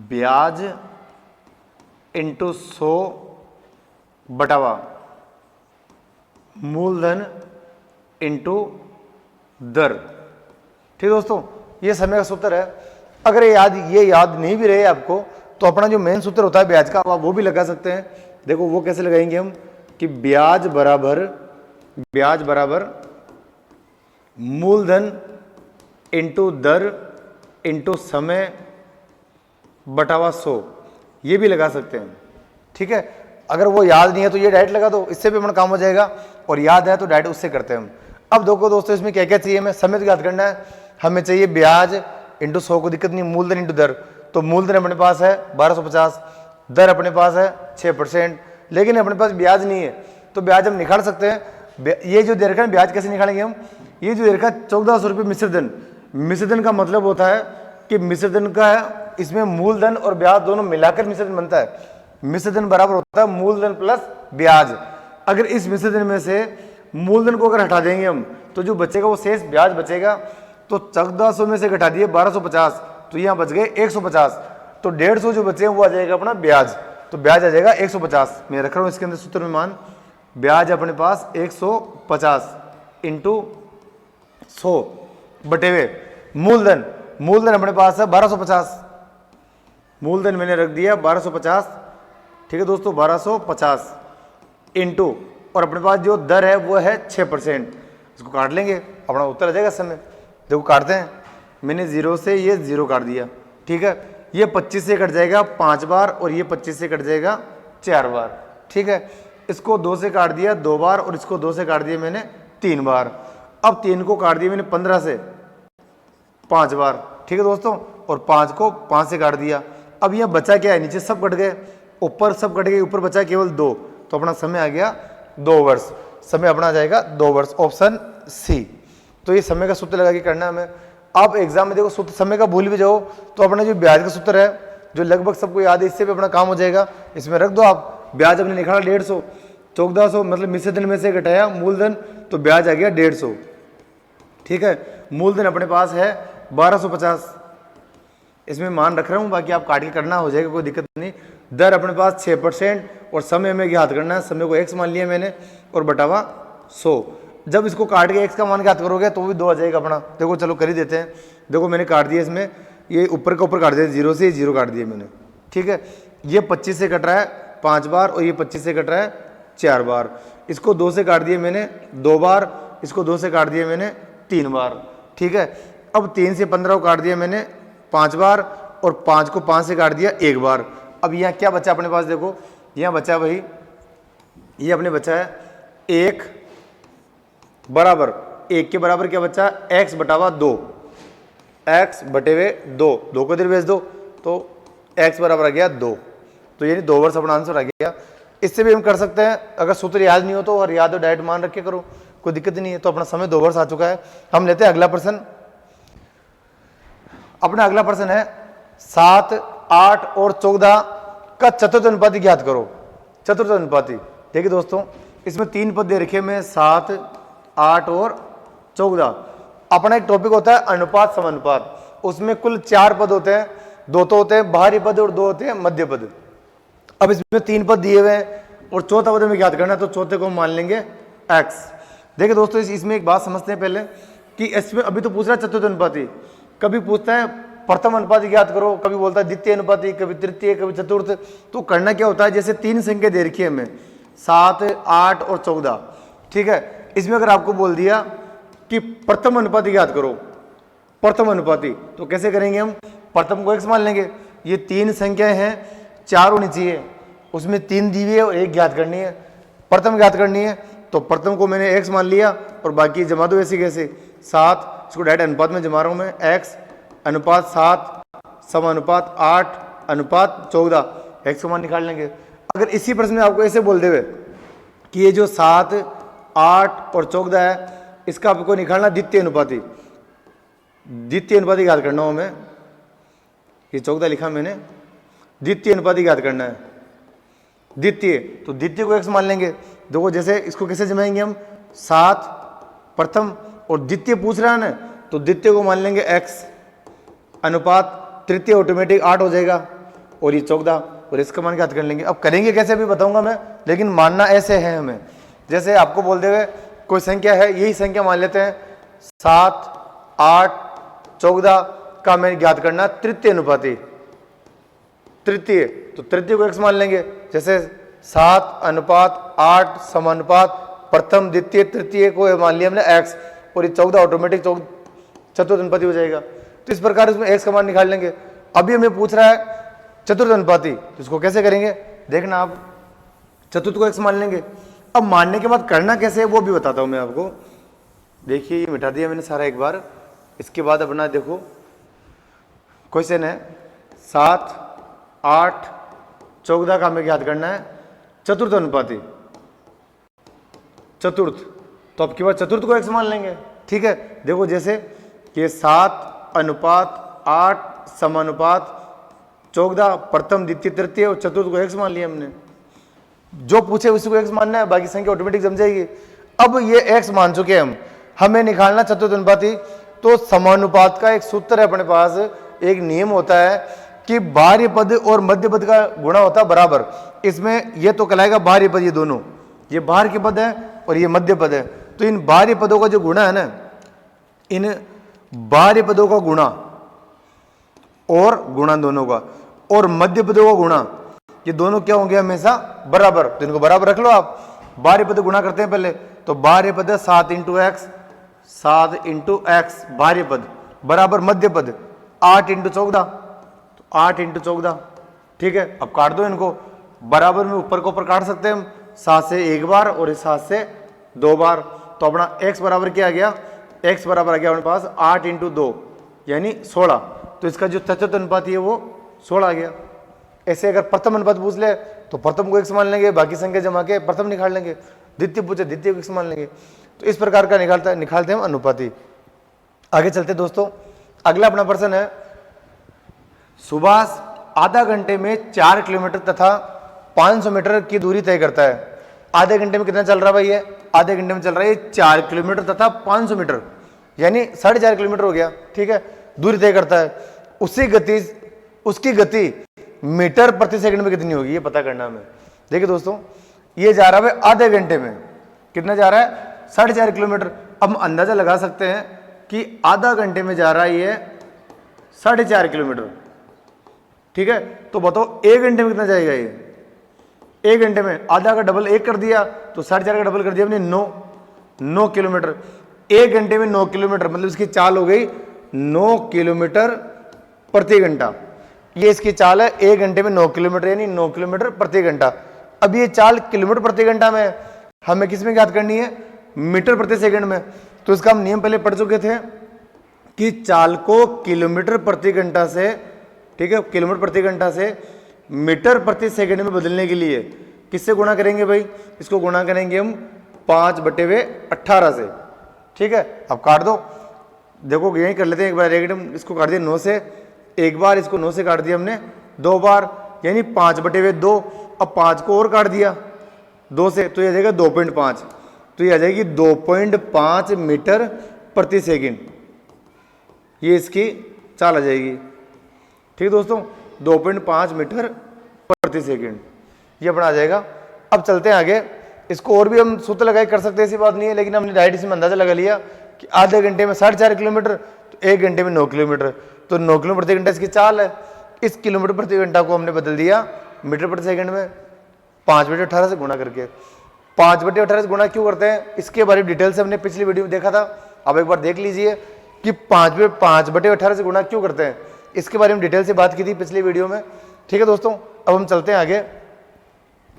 ब्याज इंटू 100 बटावा मूलधन इंटू दर। ठीक दोस्तों, ये समय का सूत्र है। अगर ये याद नहीं भी रहे आपको, तो अपना जो मेन सूत्र होता है ब्याज का, आप वो भी लगा सकते हैं। देखो वो कैसे लगाएंगे हम, कि ब्याज बराबर मूलधन इंटू दर इंटू समय बटावा 100, ये भी लगा सकते हैं। ठीक है, अगर वो याद नहीं है तो ये डायरेक्ट लगा दो, इससे भी अपना काम हो जाएगा, और याद है तो डायरेक्ट उससे करते हैं हम। अब देखो दोस्तों इसमें क्या क्या चाहिए, हमें समय तो याद करना है, हमें चाहिए ब्याज इंटू 100 को दिक्कत नहीं, मूलधन इंटू दर, तो मूलधन अपने पास है 1250, दर अपने पास है 6%, लेकिन अपने पास ब्याज नहीं है, तो ब्याज हम निकाल सकते हैं। ये जो दे रखा है ब्याज कैसे निकालेंगे हम, ये जो दे रखा है 1400 रुपये मिश्र धन का मतलब होता है कि मिश्र धन का इसमें मूलधन और ब्याज दोनों मिलाकर मिश्र धन बनता है। मिश्र धन बराबर होता है मूलधन प्लस ब्याज। अगर इस मिश्र धन में से मूलधन को अगर हटा देंगे हम, तो जो बचेगा वो शेष ब्याज बचेगा, तो 1400 में से घटा दिए 1250, तो यहाँ बच गए 150, तो 150 जो बचे हैं वो आ जाएगा अपना ब्याज, तो ब्याज आ जाएगा 150। मैं रख रहा हूँ इसके अंदर सूत्र में मान, ब्याज अपने पास 150 इंटू 100 बटे हुए मूलधन अपने पास है 1250, मूलधन मैंने रख दिया 1250। ठीक है दोस्तों, 1250 इंटू, और अपने पास जो दर है वो है 6%, इसको काट लेंगे, अपना उत्तर आ जाएगा समय। देखो काटते हैं, मैंने 0 से ये 0 काट दिया। ठीक है, ये 25 से कट जाएगा 5 बार, और ये 25 से कट जाएगा 4 बार। ठीक है, इसको 2 से काट दिया 2 बार, और इसको 2 से काट दिया मैंने 3 बार। अब 3 को काट दिया मैंने 15 से 5 बार। ठीक है दोस्तों, और 5 को 5 से काट दिया। अब यह बचा क्या है, नीचे सब कट गए, ऊपर सब कट गए, ऊपर बचा केवल 2, तो अपना समय आ गया 2 वर्ष, समय अपना आ जाएगा 2 वर्ष, ऑप्शन सी। तो ये समय का सूत्र लगा के करना है हमें। आप एग्जाम में देखो सूत्र समय का भूल भी जाओ तो अपना जो ब्याज का सूत्र है जो लगभग सबको याद है, इससे भी अपना काम हो जाएगा। इसमें रख दो आप, ब्याज अपने निकाला 150, 1400 मतलब मिश्र धन में से घटाया मूलधन, तो ब्याज आ गया 150। ठीक है, मूलधन अपने पास है 1250, इसमें मान रख रहा हूँ, बाकी आप काट के करना हो जाएगा, कोई दिक्कत नहीं। दर अपने पास 6%, और समय में ज्ञात करना है, समय को x मान लिया मैंने, और बटावा 100। जब इसको काट के x का मान ज्ञात करोगे तो भी 2 आ जाएगा अपना। देखो चलो कर ही देते हैं, देखो मैंने काट दिया, इसमें ये ऊपर का ऊपर काट दिया, 0 से 0 काट दिया मैंने। ठीक है, ये 25 से कट रहा है 5 बार, और ये 25 से कट रहा है 4 बार। इसको 2 से काट दिया मैंने 2 बार, इसको 2 से काट दिया मैंने 3 बार। ठीक है, अब 3 से 15 को काट दिया मैंने 5 बार, और 5 को 5 से काट दिया 1 बार। अब यहाँ क्या बचा अपने पास, देखो यहाँ बचा भाई, ये अपने बचा है 1 बराबर, 1 के बराबर क्या बचा, x बटावा 2, x बटे हुए 2 को इधर भेज दो, तो x बराबर आ गया 2, तो यानी 2 वर्ष अपना आंसर आ गया। इससे भी हम कर सकते हैं, अगर सूत्र याद नहीं हो तो, और याद हो डायरेक्ट मान रख के करो, कोई दिक्कत नहीं है। तो अपना समय 2 वर्ष आ चुका है। हम लेते हैं अगला प्रश्न। अपना अगला प्रश्न है 7, 8 और 14 का चतुर्थ अनुपाती ज्ञात करो। चतुर्थ अनुपाती, देखिए दोस्तों इसमें 3 पद दे रखे हैं, 7, 8 और 14। अपना एक टॉपिक होता है अनुपात समानुपात, उसमें कुल 4 पद होते हैं, 2 तो होते हैं बाहरी पद और 2 होते हैं मध्य पद। अब इसमें 3 पद दिए हुए हैं और चौथा पद में ज्ञात करना है, तो चौथे को मान लेंगे x। देखिए दोस्तों इसमें एक बात समझते हैं पहले कि इसमें अभी तो पूछ रहा है चतुर्थ अनुपाती, कभी पूछता है प्रथम अनुपाती ज्ञात करो, कभी बोलता है द्वितीय अनुपाती, कभी तृतीय, कभी चतुर्थ। तो करना क्या होता है, जैसे 3 संख्या दे रखी है हमें 7, 8 और 14, ठीक है। इसमें अगर आपको बोल दिया कि प्रथम अनुपाती ज्ञात करो, प्रथम अनुपाती, तो कैसे करेंगे हम, प्रथम को x मान लेंगे। ये 3 संख्याएं हैं, 4 होनी चाहिए, उसमें 3 दी हुई है और 1 ज्ञात करनी है, प्रथम ज्ञात करनी है। तो प्रथम को मैंने x मान लिया और बाकी जमा दो ऐसे कैसे 7, इसको डायरेक्ट अनुपात में जमा रहा हूं मैं, x अनुपात 7 समानुपात 8 अनुपात 14, x का मान निकाल लेंगे। अगर इसी प्रश्न में आपको ऐसे बोल देवे कि ये जो 7, 8 और 14 है इसका आपको निकालना द्वितीय अनुपाती, द्वितीय अनुपाती याद करना हो हमें, ये 14 लिखा मैंने, द्वितीय अनुपाती याद करना है, द्वितीय, तो द्वितीय को x मान लेंगे। देखो जैसे इसको कैसे जमाएंगे हम, 7 प्रथम और द्वितीय पूछ रहा है ना, तो द्वितीय को मान लेंगे x अनुपात तृतीय ऑटोमेटिक 8 हो जाएगा और ये 14 और इसका मान ज्ञात कर लेंगे। अब करेंगे कैसे अभी बताऊंगा मैं, लेकिन मानना ऐसे है हमें, जैसे आपको बोल देवे कोई संख्या है, यही संख्या मान लेते हैं 7, 8, 14 का मैं ज्ञात करना तृतीय अनुपाती, तृतीय, तो तृतीय को x मान लेंगे। जैसे 7 अनुपात 8 समानुपात प्रथम द्वितीय तृतीय को मान लिया हमने x और ये 14 ऑटोमेटिक चतुर्थ अनुपाती हो जाएगा। तो इस प्रकार इसमें x का मान निकाल लेंगे। अभी हमें पूछ रहा है चतुर्थ अनुपाती, तो इसको कैसे करेंगे देखना आप, चतुर्थ को x मान लेंगे। अब मानने के बाद करना कैसे है वो भी बताता हूं मैं आपको। देखिए ये मिटा दिया मैंने सारा एक बार, इसके बाद अपना देखो क्वेश्चन है 7, 8, 14 का हमें ज्ञात करना है चतुर्थ अनुपाती, चतुर्थ, तो अब की बार चतुर्थ को x मान लेंगे, ठीक है। देखो जैसे ये 7 अनुपात 8 समानुपात 14 प्रथम द्वितीय तृतीय और चतुर्थ को x मान लिया हमने, जो पूछे उसी को x मानना है, बाकी संख्या ऑटोमेटिक जम जाएगी। अब ये x मान चुके हम, हमें निकालना चतुर्थ अनुपाती। तो समानुपात का एक सूत्र है अपने पास, एक नियम होता है कि बाह्य पद और मध्य पद का गुणा होता है बराबर। इसमें ये तो कहलाएगा बाह्य पद, ये दोनों, ये बाहर के पद है और ये मध्य पद है। तो इन बाह्य पदों का जो गुणा है ना, इन बाह्य पदों का गुणा और गुणा दोनों का और मध्य पदों का गुणा, ये दोनों क्या होंगे हमेशा बराबर, तो इनको बराबर रख लो आप। बाह्य पद गुणा करते हैं पहले, तो बाह्य पद 7 इंटू एक्स, 7 इंटू एक्स बाह्य पद बराबर मध्य पद 8 इंटू 14, तो 8 इंटू 14, ठीक है। अब काट दो इनको, बराबर में ऊपर को ऊपर काट सकते हैं हम, 7 से 1 बार और इस 7 से 2 बार। तो अपना x बराबर क्या आ गया, x बराबर आ गया अपने पास 8 इंटू 2 यानी 16। तो इसका जो चतुर्थ अनुपाती है वो 16 आ गया। ऐसे अगर प्रथम अनुपात पूछ ले तो प्रथम को x मान लेंगे, बाकी संख्या जमा के प्रथम निकाल लेंगे, द्वितीय पूछे द्वितीय को x मान लेंगे। तो इस प्रकार का निकालते हैं हम अनुपाती। आगे चलते दोस्तों, अगला अपना प्रश्न है, सुभाष आधा घंटे में 4 किलोमीटर तथा 500 मीटर की दूरी तय करता है। आधे घंटे में कितना चल रहा है भाई, ये आधे घंटे में चल रहा है 4 किलोमीटर तथा 500 मीटर यानी 4.5 किलोमीटर हो गया, ठीक है, दूरी तय करता है। उसकी गति मीटर प्रति सेकंड में कितनी होगी ये पता करना हमें। देखिए दोस्तों ये जा रहा है आधे घंटे में, कितना जा रहा है 4.5 किलोमीटर। अब हम अंदाजा लगा सकते हैं कि आधा घंटे में जा रहा है ये 4.5 किलोमीटर, ठीक है। तो बताओ 1 घंटे में कितना जाएगा ये, 1 घंटे में आधा का डबल 1 कर दिया तो 4.5 का डबल कर दिया हमने 9 किलोमीटर। 1 घंटे में 9 किलोमीटर मतलब इसकी चाल हो गई 9 किलोमीटर प्रति घंटा। ये इसकी चाल है 1 घंटे में 9 किलोमीटर यानी 9 किलोमीटर प्रति घंटा। अब ये चाल किलोमीटर प्रति घंटा में, हमें किस में ज्ञात करनी है, मीटर प्रति सेकंड में। तो इसका हम नियम पहले पढ़ चुके थे कि चाल को किलोमीटर प्रति घंटा से, ठीक है, किलोमीटर प्रति घंटा से मीटर प्रति सेकंड में बदलने के लिए किससे गुणा करेंगे भाई, इसको गुणा करेंगे हम 5/18 से, ठीक है। अब काट दो, देखो यही कर लेते हैं एक बार, एकदम इसको काट दिया 9 से, एक बार इसको 9 से काट दिया हमने 2 बार, यानी 5/2। अब 5 को और काट दिया 2 से, तो ये आ जाएगा 2.5, तो ये आ जाएगी 2.5 मीटर प्रति सेकंड, ये इसकी चाल आ जाएगी, ठीक है दोस्तों, 2.5 मीटर प्रति सेकंड ये अपना आ जाएगा। अब चलते हैं आगे, इसको और भी हम सूत्र लगाए कर सकते हैं, ऐसी बात नहीं है, लेकिन हमने डायरेक्ट इसमें अंदाजा लगा लिया कि आधे घंटे में 4.5 किलोमीटर, तो 1 घंटे में 9 किलोमीटर, तो 9 किलोमीटर प्रति घंटा इसकी चाल है। इस किलोमीटर प्रति घंटा को हमने बदल दिया मीटर प्रति सेकंड में, 5/18 से गुणा करके। 5/18 से गुणा क्यों करते हैं, इसके बारे में डिटेल से हमने पिछली वीडियो में देखा था, अब एक बार देख लीजिए कि 5/18 से गुणा क्यों करते हैं, इसके बारे में डिटेल से बात की थी पिछली वीडियो में, ठीक है दोस्तों। अब हम चलते हैं आगे,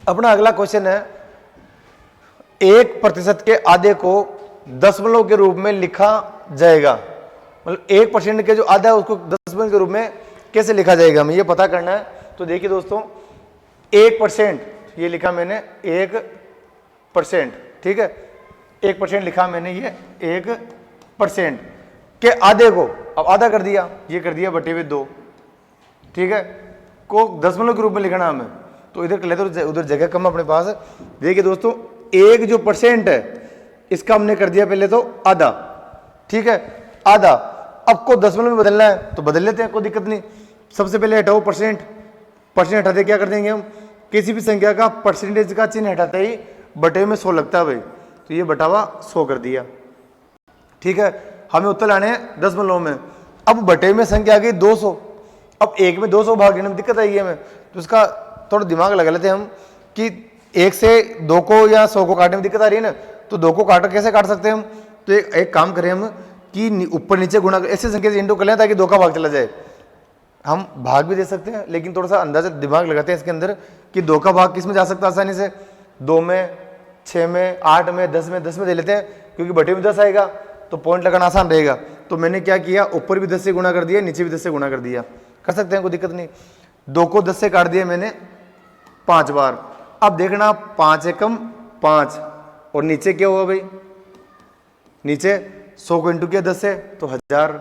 अपना अगला क्वेश्चन है 1% के आधे को दशमलव के रूप में लिखा जाएगा, मतलब 1% के जो आधा है उसको दशमलव के रूप में कैसे लिखा जाएगा, हमें ये पता करना है। तो देखिए दोस्तों 1%, ये लिखा मैंने 1%, ठीक है, 1% लिखा मैंने, ये 1% के आधे को, अब आधा कर दिया, ये कर दिया /2, ठीक है, को दशमलव के रूप में लिखना हमें, तो इधर कर लेते, तो उधर जगह कम अपने पास। देखिए दोस्तों एक जो % है इसका हमने कर दिया पहले तो आधा, ठीक है, आधा। अब को दशमलव में बदलना है तो बदल लेते हैं, कोई दिक्कत नहीं। सबसे पहले हटाओ %, हटाते क्या कर देंगे हम, किसी भी संख्या का परसेंटेज का चिन्ह हटाते ही बटे में 100 लगता है भाई, तो ये बटावा 100 कर दिया, ठीक है। हमें उत्तर लाने हैं दशमलव में, अब बटे में संख्या आ गई 200, अब 1 में 200 भाग देने में दिक्कत आएगी हमें, तो इसका थोड़ा दिमाग लगा लेते हैं हम कि 1 से 2 को या 100 को काटने में दिक्कत आ रही है ना, तो 2 को काट कैसे काट सकते हैं हम, तो एक काम करें हम कि ऊपर नीचे गुणा ऐसे संख्या से इंटू कर लें ताकि 2 का भाग चला जाए। हम भाग भी दे सकते हैं, लेकिन थोड़ा सा अंदाजा दिमाग लगाते हैं इसके अंदर कि 2 का भाग किस में जा सकता है आसानी से, 2 में, 6 में, 8 में, 10 में, 10 में दे लेते हैं, क्योंकि बटे में 10 आएगा तो पॉइंट लगाना आसान रहेगा। तो मैंने क्या किया, ऊपर भी 10 से गुणा कर दिया, नीचे भी 10 से गुणा कर दिया, कर सकते हैं, कोई दिक्कत नहीं। 2 को 10 से काट दिया मैंने 5 बार। अब देखना 5 एकम 5, और नीचे क्या हुआ भाई, नीचे 100 को इंटू किया 10 से तो 1000।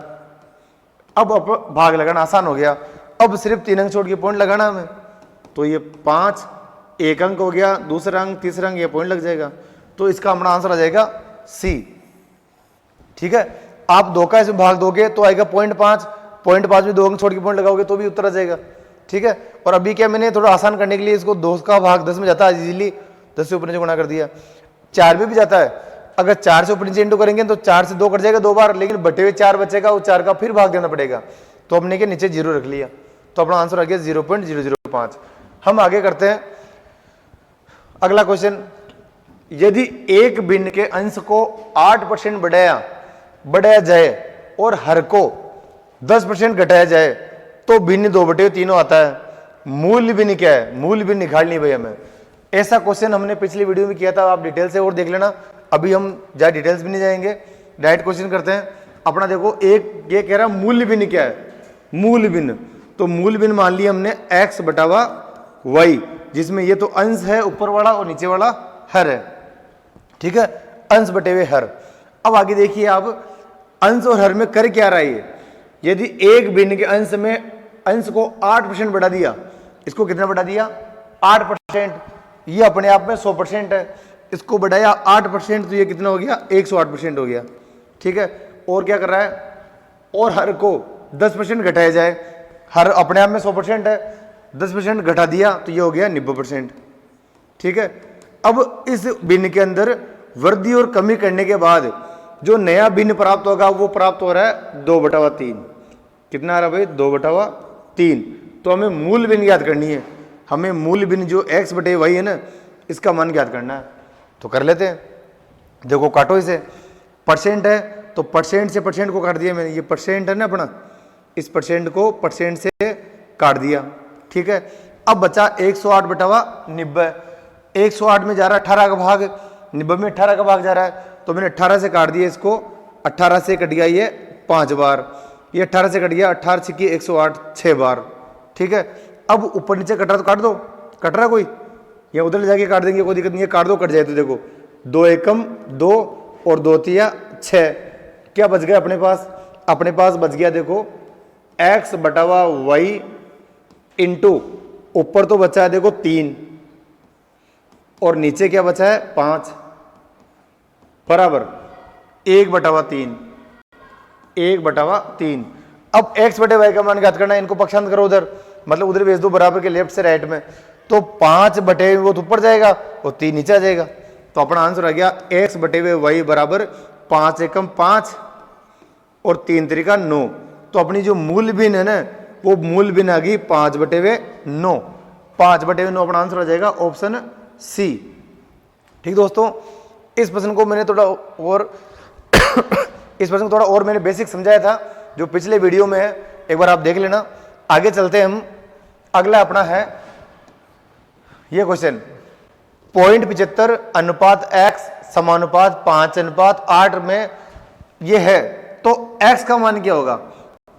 अब भाग लगाना आसान हो गया, अब सिर्फ 3 अंक छोड़ के पॉइंट लगाना हमें, तो ये 5 एक अंक हो गया, दूसरा अंक, तीसरा अंक, ये पॉइंट लग जाएगा, तो इसका हमारा आंसर आ जाएगा सी, ठीक है। आप 2 का इसमें भाग दोगे तो आएगा 0.5 में 2 अंक छोड़ के पॉइंट लगाओगे तो भी उत्तर आ जाएगा, ठीक है। और अभी क्या मैंने थोड़ा आसान करने के लिए इसको 2 का भाग 10 में जाता है इजीली, 10 से ऊपर नीचे गुणा कर दिया। 4 में भी जाता है, अगर 4 से ऊपर नीचे इंटू करेंगे तो 4 से 2 कट जाएगा 2 बार, लेकिन बटे हुए 4 बचेगा, वो 4 का फिर भाग देना पड़ेगा, तो हमने के नीचे 0 रख लिया, तो अपना आंसर आ गया 0.005। हम आगे करते हैं अगला क्वेश्चन, यदि एक भिन्न के अंश को 8% बढ़ाया जाए और हर को 10% घटाया जाए तो भिन्न 2/3 आता है, मूल भिन्न क्या है, मूल भिन्न निकालनी भाई हमें। ऐसा क्वेश्चन हमने पिछली वीडियो में किया था, आप डिटेल से और देख लेना, अभी हम ज्यादा डिटेल्स भी नहीं जाएंगे, डायरेक्ट क्वेश्चन करते हैं अपना। देखो एक ये कह रहा मूल भिन्न क्या है, मूल भिन्न, तो मूल भिन्न मान लिया हमने x/y, जिसमें ये तो अंश है ऊपर वाला और नीचे वाला हर है, ठीक है, अंश बटे हुए हर। अब आगे देखिए आप, अंश और हर में कर क्या रहा है, यदि एक भिन्न के अंश में अंश को 8% बढ़ा दिया, इसको कितना बढ़ा दिया 8%, ये अपने आप में 100% है, इसको बढ़ाया 8% तो ये कितना हो गया 108% हो गया, ठीक है। और क्या कर रहा है, और हर को 10% घटाया जाए, हर अपने आप में 100% है, 10% घटा दिया तो ये हो गया 90%, ठीक है। अब इस भिन्न के अंदर वृद्धि और कमी करने के बाद जो नया भिन्न प्राप्त होगा वो प्राप्त हो रहा है 2/3, कितना आ रहा है भाई 2/3। तो हमें मूल भिन्न ज्ञात करनी है, हमें मूल भिन्न जो x/y है ना, इसका मान ज्ञात करना है, तो कर लेते हैं। देखो काटो इसे, % है तो % से % को काट दिया मैंने, ये % है ना अपना, इस % को % से काट दिया, ठीक है। अब बचा 108/90, 108 में जा रहा है 18 का भाग, 90 में 18 का भाग जा रहा है, तो मैंने 18 से काट दिया इसको, 18 से कट गया ये 5 बार, ये 18 से कट गया, 18 से की 108 6 बार, ठीक है। अब ऊपर नीचे कट रहा तो काट दो, कट रहा कोई, या उधर ले जाके काट देंगे कोई दिक्कत नहीं है, काट दो कट जाए तो देखो 2 एकम 2 और 2 तिया 6। क्या बच गया अपने पास? अपने पास बच गया देखो x बटा वाई इंटू ऊपर तो बचा है देखो 3 और नीचे क्या बचा है 5 बराबर 1/3। 1/3। अब x बटे वाई का मान ज्ञात करना है, इनको पक्षांतर करो उधर, मतलब उधर भेज दो बराबर के लेफ्ट से राइट में, तो 5 बटे वो तो ऊपर जाएगा और 3 नीचे आ जाएगा। तो अपना आंसर आ गया x बटे वाई बराबर 5 एकम 5 और 3 त्रिका 9। तो अपनी जो मूल भिन्न है ना वो मूल भिन्न आ गई 5/9। 5/9 अपना आंसर आ जाएगा ऑप्शन सी। ठीक दोस्तों, इस प्रश्न को मैंने थोड़ा और इस प्रश्न को थोड़ा और मैंने बेसिक समझाया था जो पिछले वीडियो में है, एक बार आप देख लेना। आगे चलते हैं हम, अगला अपना है ये क्वेश्चन 0.75 अनुपात x समानुपात 5:8 में ये है, तो x का मान क्या होगा?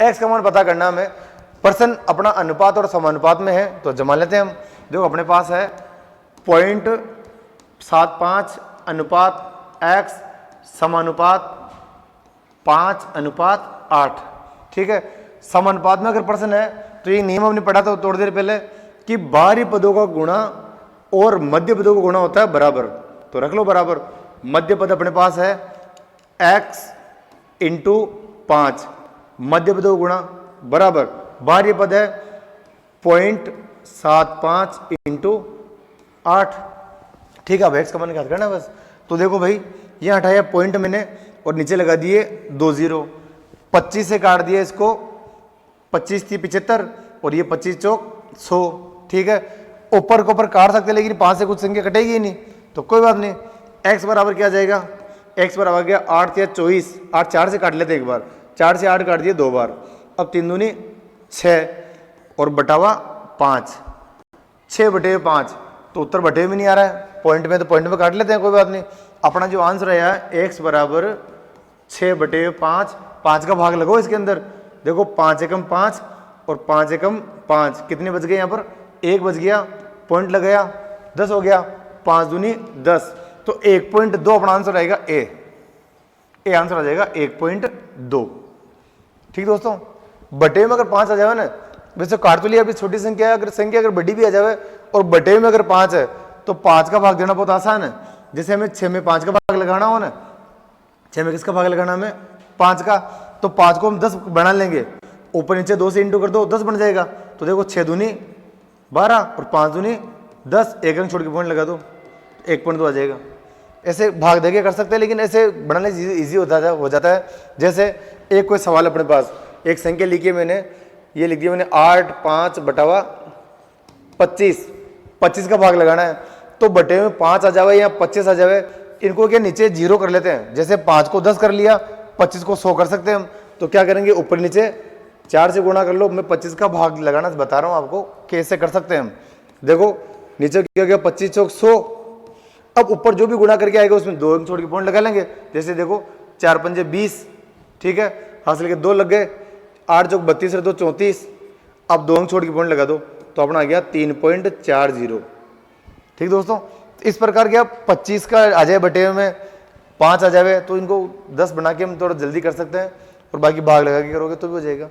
x का मान पता करना हमें। प्रश्न अपना अनुपात और समानुपात में है तो जमा लेते हैं हम। जो अपने पास है 0.75 अनुपात x समानुपात 5:8। ठीक है, समानुपात में अगर प्रश्न है तो ये नियम हमने पढ़ा था थोड़ी देर पहले कि बाहरी पदों का गुणा और मध्य पदों का गुणा होता है बराबर। तो रख लो बराबर, मध्य पद अपने पास है x इंटू 5, मध्य पदों का गुणा बराबर बाहरी पद है 0.75 इंटू 8। ठीक है, अब x का मान ज्ञात करना बस। तो देखो भाई ये हटाया पॉइंट मैंने और नीचे लगा दिए 2 0। 25 से काट दिया इसको, 25 थी 75 और ये 25 चौक 100। ठीक है, ऊपर को ऊपर काट सकते लेकिन 5 से कुछ संख्या कटेगी ही नहीं, तो कोई बात नहीं। x बराबर क्या जाएगा? x बराबर गया 8 या 24। 8 4 से काट लेते एक बार, 4 से 8 काट दिए 2 बार। अब 3 दूनी 6 और बटावा 5, 6/5। तो उत्तर बटे में नहीं आ रहा है, पॉइंट में तो पॉइंट में काट लेते हैं, कोई बात नहीं। अपना जो आंसर आया है x बराबर 6/5। 5 का भाग लगाओ इसके अंदर, देखो 5 एकम 5 और 5 एकम 5 कितने बच गए यहाँ पर? 1 बच गया, पॉइंट लगाया 10 हो गया, 5 दूनी 10। तो 1.2 अपना आंसर आएगा ए आंसर आ जाएगा 1.2। ठीक दोस्तों, बटे में अगर 5 आ जाए ना, वैसे काट तो लिया, अभी छोटी संख्या है, अगर संख्या अगर बड़ी भी आ जाए और बटे में अगर 5 है तो 5 का भाग देना बहुत आसान है। जैसे हमें 6 में 5 का भाग लगाना हो ना, 6 में किसका भाग लगाना हमें? 5 का। तो 5 को हम 10 बना लेंगे, ऊपर नीचे 2 से इंटू कर दो 10 बन जाएगा। तो देखो 6 दूनी 12 और 5 दूनी 10, एक अंक छोड़ के पॉइंट लगा दो, 1.2 आ जाएगा। ऐसे भाग देके कर सकते हैं, लेकिन ऐसे बनाने ईजी हो जाता है। जैसे एक कोई सवाल अपने पास, एक संख्या लिखी है मैंने, ये लिख दिया मैंने 8 5/25। 25 का भाग लगाना है, तो बटे में 5 आ जावे या 25 आ जावे, इनको क्या नीचे 0 कर लेते हैं। जैसे 5 को 10 कर लिया, 25 को 100 कर सकते हैं हम। तो क्या करेंगे, ऊपर नीचे 4 से गुणा कर लो। मैं 25 का भाग लगाना बता रहा हूँ आपको कैसे कर सकते हैं हम। देखो नीचे क्या गया 25 चौक 100। अब ऊपर जो भी गुणा करके आएगा उसमें 2 अंक छोड़ के पॉइंट लगा लेंगे। जैसे देखो 4 पंजे 20, ठीक है, हासिल के 2 लग गए, 8 चौक 32 और 2 34। अब 2 अंक छोड़ के पॉइंट लगा दो, तो अपना आ गया 3.40। ठीक दोस्तों, इस प्रकार के आप 25 का आ जाए बटे में 5 आ जाए, तो इनको 10 बना के हम थोड़ा जल्दी कर सकते हैं और बाकी भाग लगा के करोगे तो भी हो जाएगा।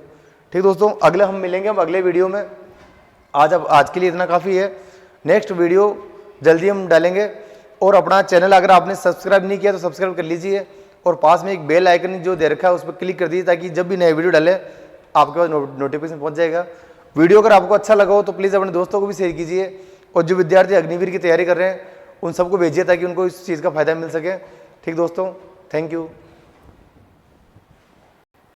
ठीक दोस्तों, अगले हम मिलेंगे हम अगले वीडियो में। आज के लिए इतना काफ़ी है, नेक्स्ट वीडियो जल्दी हम डालेंगे। और अपना चैनल अगर आपने सब्सक्राइब नहीं किया तो सब्सक्राइब कर लीजिए और पास में एक बेल आइकन जो दे रखा है उस पर क्लिक कर दीजिए, ताकि जब भी नए वीडियो डाले आपके पास नोटिफिकेशन पहुंच जाएगा। वीडियो अगर आपको अच्छा लगा हो तो प्लीज़ अपने दोस्तों को भी शेयर कीजिए, और जो विद्यार्थी अग्निवीर की तैयारी कर रहे हैं उन सबको भेजिए ताकि उनको इस चीज़ का फायदा मिल सके। ठीक दोस्तों, थैंक यू।